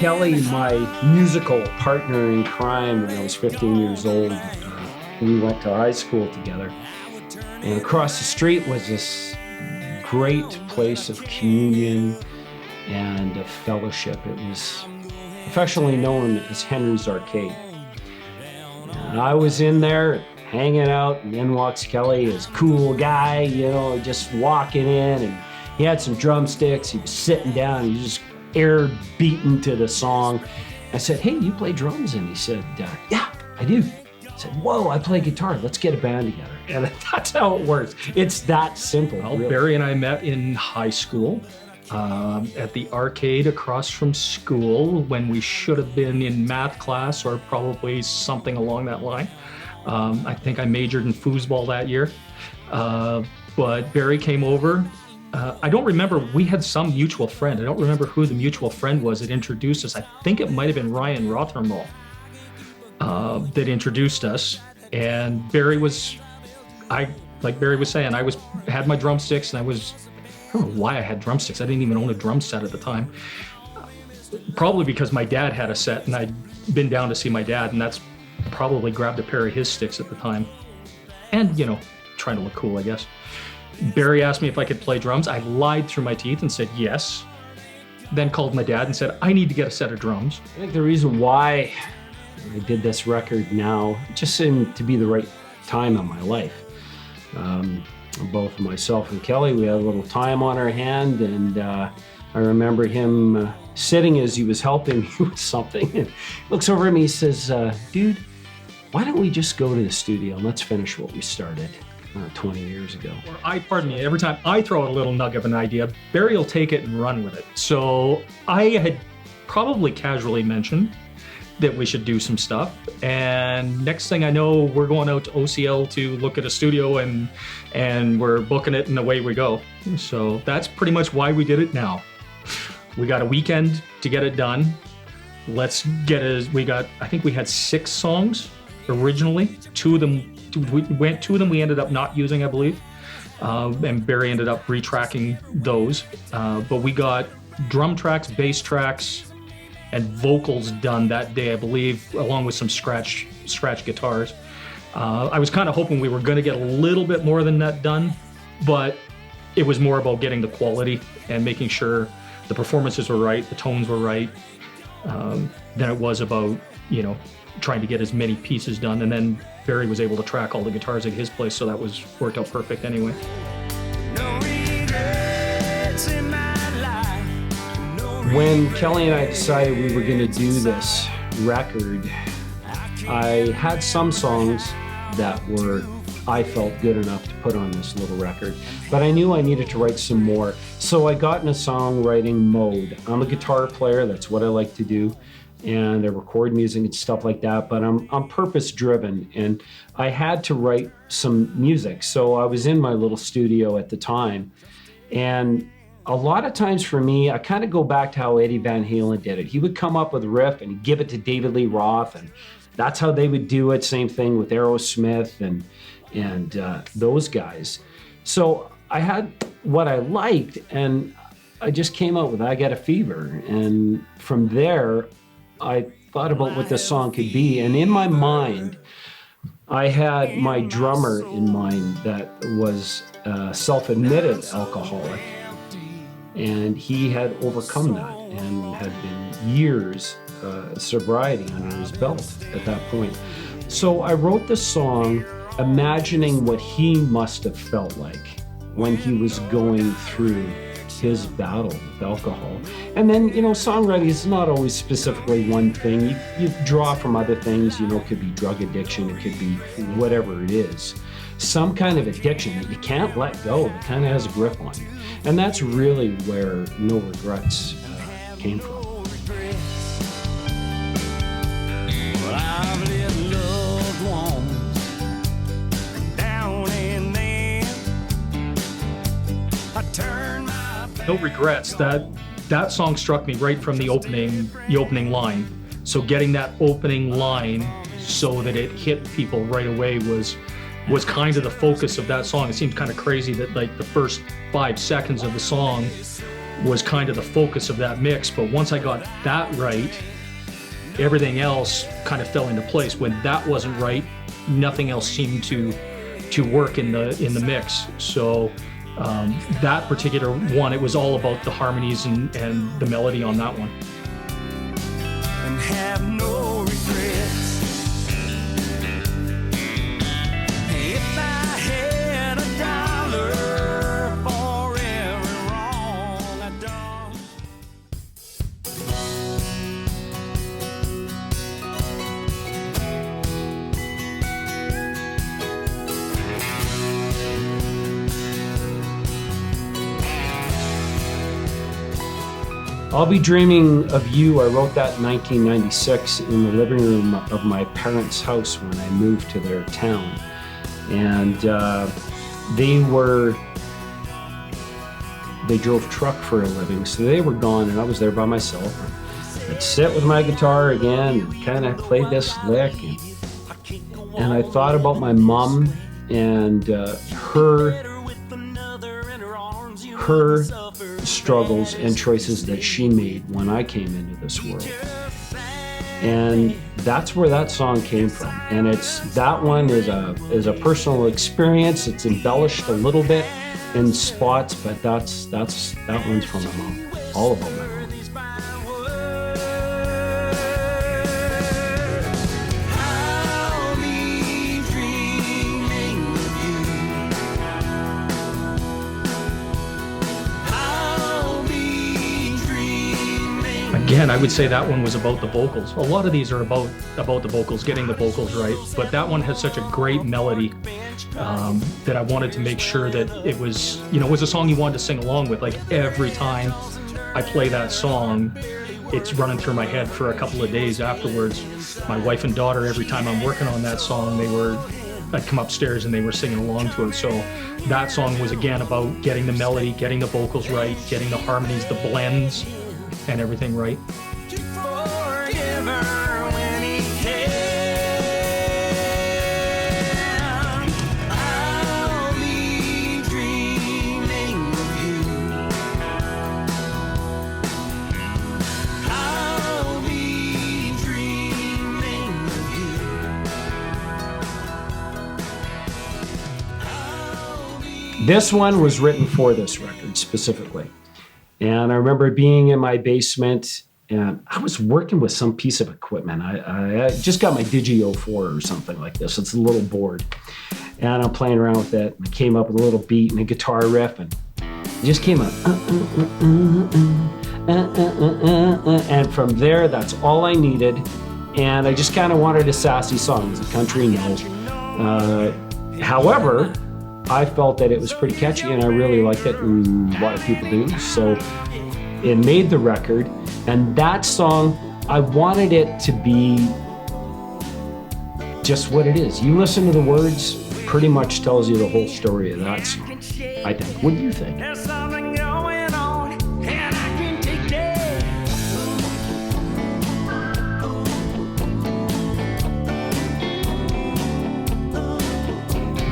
Kelly, my musical partner in crime when I was 15 years old. We went to high school together. And across the street was this great place of communion and of fellowship. It was affectionately known as Henry's Arcade. And I was in there hanging out, and in walks Kelly, this cool guy, you know, just walking in, and he had some drumsticks. He was sitting down, he was just air beating to the song. I said, "Hey, you play drums?" And he said, "Yeah, I do." I said, "Whoa, I play guitar. Let's get a band together." And that's how it works. It's that simple. Well, really. Barry and I met in high school at the arcade across from school when we should have been in math class or probably something along that line. I think I majored in foosball that year. But Barry came over. I don't remember, we had some mutual friend. I don't remember who the mutual friend was that introduced us. I think it might have been Ryan Rothermel that introduced us. And Barry was, like Barry was saying, had my drumsticks, and I don't know why I had drumsticks. I didn't even own a drum set at the time. Probably because my dad had a set and I'd been down to see my dad, and that's probably grabbed a pair of his sticks at the time. And, you know, trying to look cool, I guess. Barry asked me if I could play drums. I lied through my teeth and said yes. Then called my dad and said, "I need to get a set of drums." I think the reason why I did this record now just seemed to be the right time in my life. Both myself and Kelly, we had a little time on our hand, and I remember him sitting as he was helping me with something, and looks over at me, he says, "Dude, why don't we just go to the studio and let's finish what we started 20 years ago." Or pardon me, every time I throw out a little nugget of an idea, Barry will take it and run with it. So I had probably casually mentioned that we should do some stuff, and next thing I know, we're going out to OCL to look at a studio, and we're booking it, and away we go. So that's pretty much why we did it now. We got a weekend to get it done. I think we had 6 songs originally. Two of them we ended up not using, I believe. And Barry ended up retracking those. But we got drum tracks, bass tracks, and vocals done that day, I believe, along with some scratch guitars. I was kind of hoping we were going to get a little bit more than that done, but it was more about getting the quality and making sure the performances were right, the tones were right, than it was about, you know, trying to get as many pieces done. And then Barry was able to track all the guitars at his place, so that worked out perfect anyway. When Kelly and I decided we were going to do this record, I had some songs that I felt good enough to put on this little record, but I knew I needed to write some more. So I got in a songwriting mode. I'm a guitar player, that's what I like to do, and I record music and stuff like that, but I'm purpose driven, and I had to write some music. So I was in my little studio at the time, and a lot of times for me, I kind of go back to how Eddie Van Halen did it. He would come up with a riff and give it to David Lee Roth, and that's how they would do it. Same thing with Aerosmith and those guys. So I had what I liked, and I just came out with "I Got a Fever." And from there, I thought about what this song could be. And in my mind, I had my drummer in mind that was a self-admitted alcoholic. And he had overcome that and had been years sobriety under his belt at that point. So I wrote the song imagining what he must have felt like when he was going through his battle with alcohol. And then, you know, songwriting is not always specifically one thing. You draw from other things, you know, it could be drug addiction, it could be whatever it is. Some kind of addiction that you can't let go, that kind of has a grip on you. And that's really where No Regrets came from. No Regrets, that song struck me right from the opening line. So getting that opening line so that it hit people right away was kind of the focus of that song. It seemed kind of crazy that like the first 5 seconds of the song was kind of the focus of that mix. But once I got that right, everything else kind of fell into place. When that wasn't right, nothing else seemed to work in the mix. So that particular one, it was all about the harmonies and the melody on that one. And have no regrets. If I had $1 for every wrong I've done. I'll Be Dreaming of You, I wrote that in 1996 in the living room of my parents' house when I moved to their town. And they drove truck for a living, so they were gone and I was there by myself. I'd sit with my guitar again and kind of play this lick. And I thought about my mom and her struggles and choices that she made when I came into this world. And that's where that song came from. And that one is a personal experience. It's embellished a little bit in spots, but that one's from my mom. All about my mom. Again, I would say that one was about the vocals. A lot of these are about the vocals, getting the vocals right. But that one has such a great melody that I wanted to make sure that it was, it was a song you wanted to sing along with. Like every time I play that song, it's running through my head for a couple of days afterwards. My wife and daughter, every time I'm working on that song, I'd come upstairs and they were singing along to it. So that song was again about getting the melody, getting the vocals right, getting the harmonies, the blends, and everything right. This one was written for this record specifically. And I remember being in my basement and I was working with some piece of equipment. I just got my Digi 04 or something like this. It's a little board. And I'm playing around with it. And I came up with a little beat and a guitar riff and it just came up. And from there, that's all I needed. And I just kind of wanted a sassy song as a country note. However, I felt that it was pretty catchy and I really liked it and a lot of people do. So it made the record. And that song, I wanted it to be just what it is. You listen to the words, pretty much tells you the whole story of that song, I think. What do you think? There's something going on and I can take that.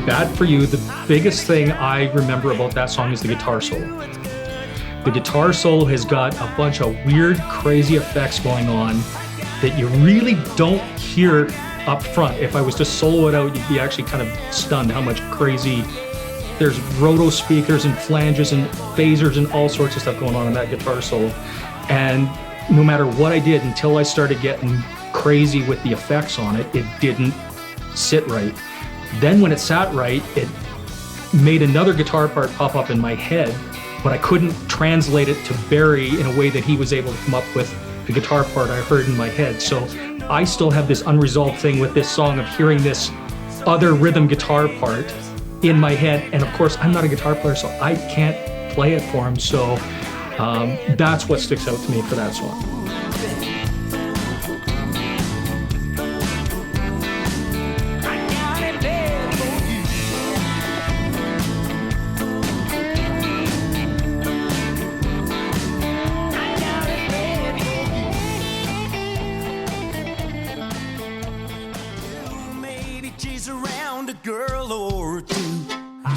Bad for You, the biggest thing I remember about that song is the guitar solo. The guitar solo has got a bunch of weird, crazy effects going on that you really don't hear up front. If I was to solo it out, you'd be actually kind of stunned how much crazy. There's roto speakers and flanges and phasers and all sorts of stuff going on in that guitar solo. And no matter what I did, until I started getting crazy with the effects on it, it didn't sit right. Then when it sat right, it made another guitar part pop up in my head, but I couldn't translate it to Barry in a way that he was able to come up with the guitar part I heard in my head. So I still have this unresolved thing with this song of hearing this other rhythm guitar part in my head. And of course, I'm not a guitar player, so I can't play it for him. So that's what sticks out to me for that song.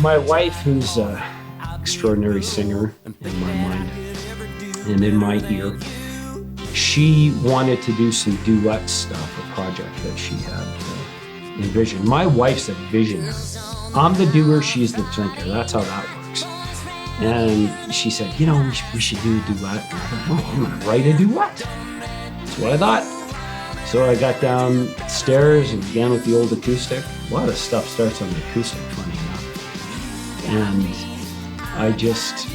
My wife, who's an extraordinary singer in my mind, and in my ear. She wanted to do some duet stuff, a project that she had envisioned. My wife's a visionary. I'm the doer, she's the thinker. That's how that works. And she said, you know, we should do a duet. And I thought, oh, I'm gonna write a duet. That's what I thought. So I got downstairs and began with the old acoustic. A lot of stuff starts on the acoustic, funny enough. And I just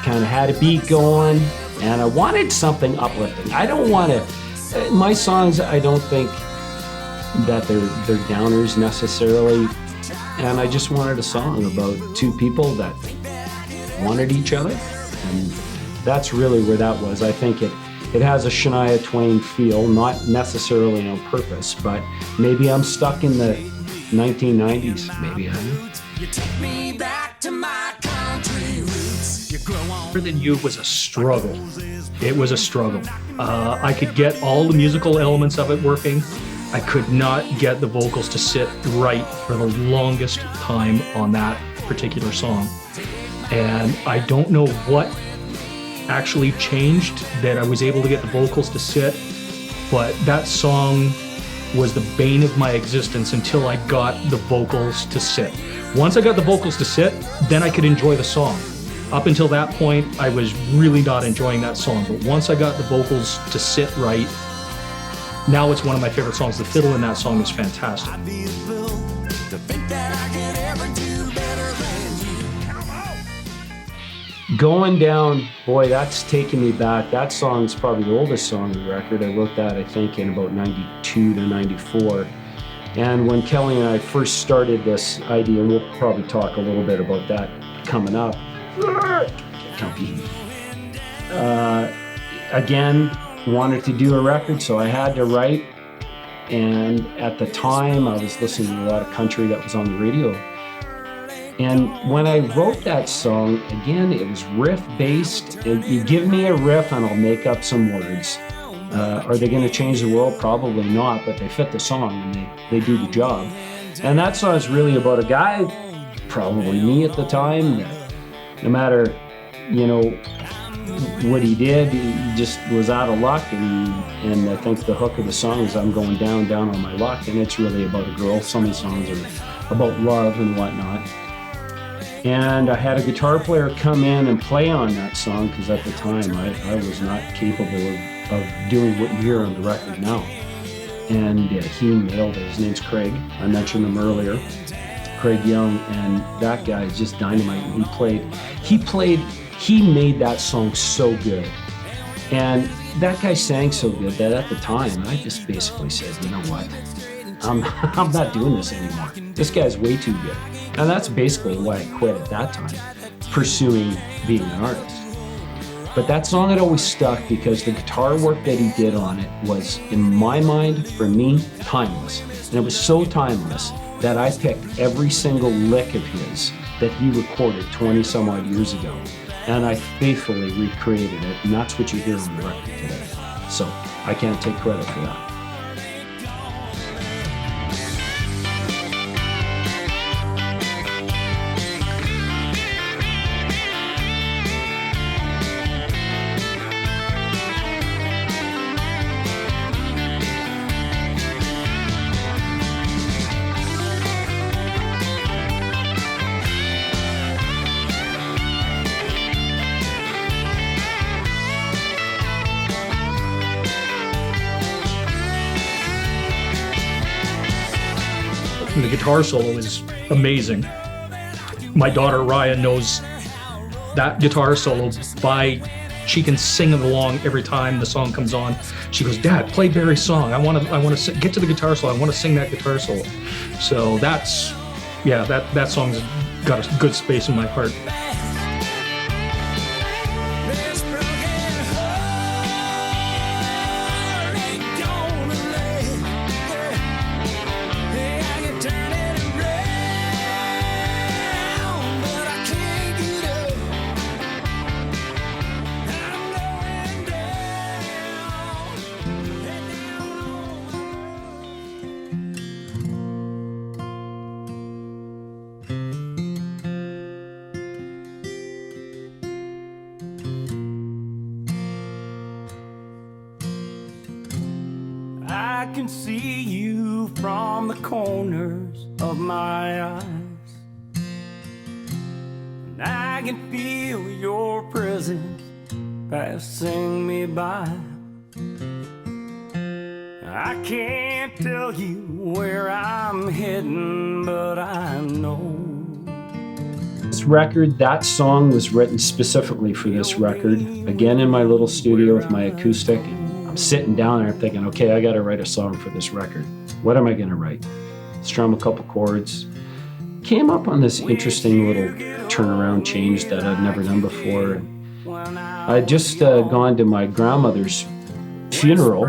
kind of had a beat going, and I wanted something uplifting. I don't want to, my songs, I don't think that they're downers necessarily. And I just wanted a song about two people that wanted each other. And that's really where that was. I think it has a Shania Twain feel, not necessarily on purpose, but maybe I'm stuck in the 1990s. Maybe I am. You take me back to my country roots. You grow on. Better Than You was a struggle. It was a struggle. I could get all the musical elements of it working. I could not get the vocals to sit right for the longest time on that particular song. And I don't know what actually changed that I was able to get the vocals to sit, but that song was the bane of my existence until I got the vocals to sit. Once I got the vocals to sit, then I could enjoy the song. Up until that point, I was really not enjoying that song, but once I got the vocals to sit right, now it's one of my favorite songs. The fiddle in that song is fantastic. I'd be a fool to think that I could ever do better than you. Going Down, boy, that's taking me back. That song's probably the oldest song on the record. I wrote that, I think, in about 92 to 94. And when Kelly and I first started this idea, and we'll probably talk a little bit about that coming up. Again, wanted to do a record, so I had to write. And at the time, I was listening to a lot of country that was on the radio. And when I wrote that song, again, it was riff-based. You give me a riff and I'll make up some words. Are they going to change the world? Probably not, but they fit the song and they do the job. And that song is really about a guy, probably me at the time, that no matter, you know, what he did, he just was out of luck. And I think the hook of the song is I'm going down on my luck. And it's really about a girl. Some of the songs are about love and whatnot. And I had a guitar player come in and play on that song because at the time I was not capable of doing what you hear on the record now. And he nailed it. His name's Craig. I mentioned him earlier. Craig Young, and that guy is just dynamite. He made that song so good. And that guy sang so good that at the time I just basically said, you know what? I'm not doing this anymore. This guy's way too good. And that's basically why I quit at that time, pursuing being an artist. But that song had always stuck because the guitar work that he did on it was, in my mind, for me, timeless. And it was so timeless that I picked every single lick of his that he recorded 20 some odd years ago. And I faithfully recreated it, and that's what you hear on the record today. So I can't take credit for that. The guitar solo is amazing. My daughter Raya knows that guitar solo she can sing it along every time the song comes on. She goes, "Dad, play Barry's song. I want to get to the guitar solo. I want to sing that guitar solo." So that song's got a good space in my heart. This broken heart ain't gonna lay. Hey, I can turn it around, but I can't get up. I'm going down. can see you from the corners of my eyes. And I can feel your presence passing me by. I can't tell you where I'm heading, but I know. This record, that song was written specifically for this record. Again, in my little studio with my acoustic. And I'm sitting down there thinking, okay, I got to write a song for this record. What am I going to write? Strum a couple chords. Came up on this interesting little turnaround change that I'd never done before. I'd just gone to my grandmother's funeral.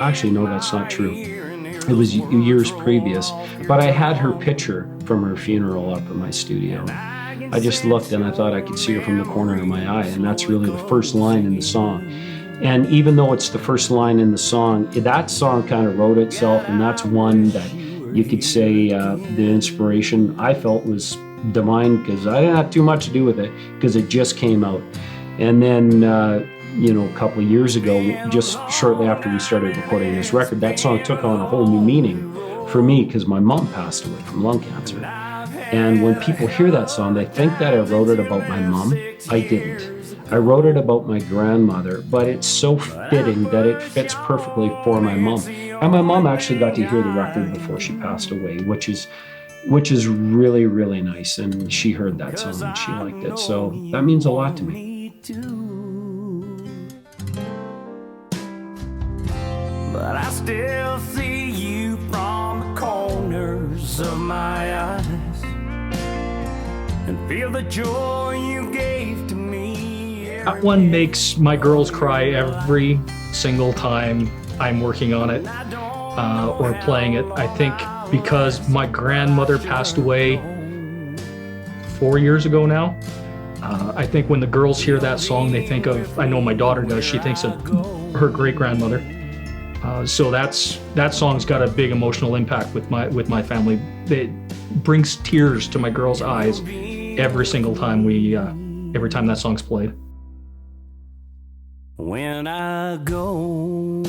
Actually, no, that's not true. It was years previous, but I had her picture from her funeral up in my studio. I just looked and I thought I could see her from the corner of my eye, and that's really the first line in the song. And even though it's the first line in the song, that song kind of wrote itself, and that's one that you could say the inspiration I felt was divine, because I didn't have too much to do with it, because it just came out. And then, a couple of years ago, just shortly after we started recording this record, that song took on a whole new meaning for me, because my mom passed away from lung cancer. And when people hear that song, they think that I wrote it about my mom. I didn't. I wrote it about my grandmother, but it's so fitting that it fits perfectly for my mom. And my mom actually got to hear the record before she passed away, which is really, really nice. And she heard that song and she liked it. So that means a lot to me. But I still see you from the corners of my eyes, and feel the joy you gave to me. That one makes my girls cry every single time I'm working on it or playing it. I think because my grandmother passed away 4 years ago now. I think when the girls hear that song, they think of, I know my daughter does, she thinks of her great-grandmother. So that song's got a big emotional impact with my family. It brings tears to my girls' eyes every single time every time that song's played. When I go